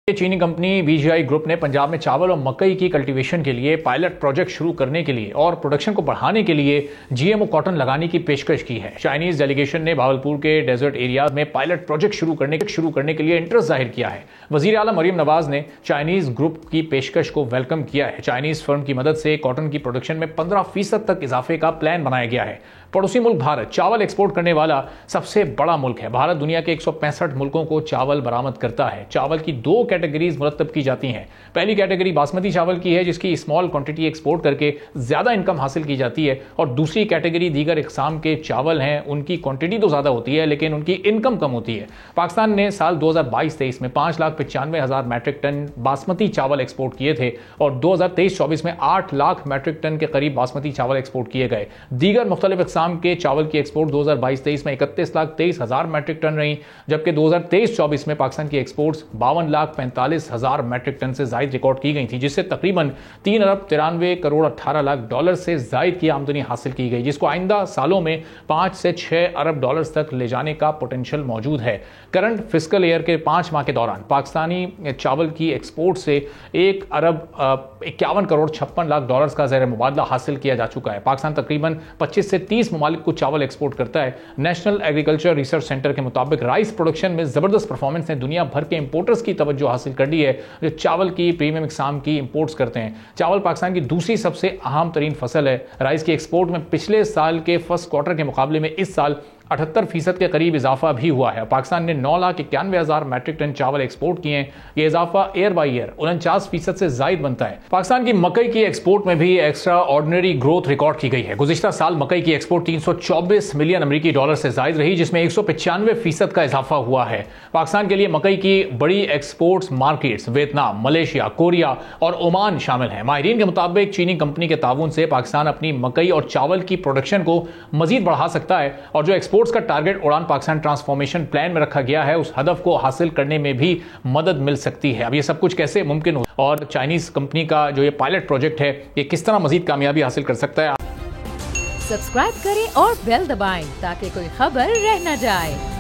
चीनी company BGI group ने पंजाब में चावल और मकई की कल्टीवेशन के लिए पायलट प्रोजेक्ट शुरू करने के लिए और प्रोडक्शन को बढ़ाने के लिए जीएमओ कॉटन लगाने की पेशकश की है। चाइनीज डेलीगेशन ने भावलपुर के डेजर्ट एरियाज में पायलट प्रोजेक्ट शुरू करने के लिए इंटरेस्ट जाहिर किया है। वजीर आला मरियम नवाज ने चाइनीज ग्रुप की पेशकश को वेलकम किया है। चाइनीज फर्म की मदद से कॉटन की प्रोडक्शन में 15% तक इजाफे का प्लान बनाया गया है। पड़ोसी मुल्क भारत चावल एक्सपोर्ट करने वाला सबसे बड़ा मुल्क है। भारत दुनिया के 165 मुल्कों को चावल बरामद करता है। चावल की दो कैटेगरीज मुरतब की जाती हैं। पहली कैटेगरी बासमती चावल की है, जिसकी स्मॉल क्वांटिटी एक्सपोर्ट करके ज्यादा इनकम हासिल की जाती है, और दूसरी कैटेगरी दीगर इकसाम के चावल हैं। उनकी क्वांटिटी तो ज्यादा होती है लेकिन उनकी इनकम कम होती है। पाकिस्तान ने साल 2022-23 में 5,95,000 मैट्रिक टन बासमती चावल एक्सपोर्ट किए थे और 2023-24 में 8 लाख मैट्रिक टन के करीब बासमती चावल एक्सपोर्ट किए गए। दीगर मुख्तलिफ इकसाम के चावल की एक्सपोर्ट 2022-23 में 31,23,000 मैट्रिक टन रही, जबकि 2023-24 में पाकिस्तान की एक्सपोर्ट्स 52,45,000 मैट्रिक टन से जायद रिकॉर्ड की गई थी, जिससे तकरीबन 3,93,18,00,000 डॉलर से जायद की आमदनी हासिल की गई, जिसको आइंदा सालों में 5 से 6 अरब डॉलर तक ले जाने का पोटेंशियल मौजूद है। करंट फिस्कल ईयर के 5 माह के दौरान पाकिस्तानी चावल की एक्सपोर्ट से 1 अरब 51 करोड़ 56 लाख डॉलर का ज़ेर मुबादला हासिल किया जा चुका है। पाकिस्तान तकरीबन 25 से 30 ममालिक को चावल एक्सपोर्ट करता है। नेशनल एग्रीकल्चर रिसर्च सेंटर के मुताबिक राइस प्रोडक्शन में जबरदस्त परफॉर्मेंस ने दुनिया भर के इंपोर्टर्स की तवज्जो हासिल कर ली है, जो चावल की प्रीमियम इकसाम की इंपोर्ट्स करते हैं। चावल पाकिस्तान की दूसरी सबसे अहम तरीन फसल है। राइस की एक्सपोर्ट में पिछले साल के फर्स्ट क्वार्टर के मुकाबले में इस साल 78% के करीब इजाफा भी हुआ है। पाकिस्तान ने 9,91,000 मैट्रिक टन चावल एक्सपोर्ट किए हैं। ये इजाफा ईयर बाई ईयर 49% से जायद बनता है। पाकिस्तान की मकई की एक्सपोर्ट में भी एक्स्ट्रा ऑर्डिनरी ग्रोथ रिकॉर्ड की गई है। गुज़िश्ता साल मकई की एक्सपोर्ट 324 मिलियन अमेरिकी डॉलर से जायद रही, जिसमें 195% का इजाफा हुआ है। पाकिस्तान के लिए मकई की बड़ी exports markets Vietnam, Malaysia, Korea और ओमान शामिल हैं। माहिरीन के मुताबिक चीनी कंपनी के ताउन से पाकिस्तान अपनी मकई और चावल की प्रोडक्शन को मजीद बढ़ा सकता है, और जो एक्सपोर्ट्स का टारगेट उड़ान पाकिस्तान ट्रांसफॉर्मेशन प्लान में रखा गया है, उस हदफ को हासिल करने में भी मदद मिल सकती है। अब ये सब कुछ कैसे मुमकिन हो, और चाइनीज कंपनी का जो ये पायलट प्रोजेक्ट है, ये किस तरह मजीद कामयाबी हासिल कर सकता है। सब्सक्राइब करें और बेल दबाएं ताकि कोई खबर रह न जाए।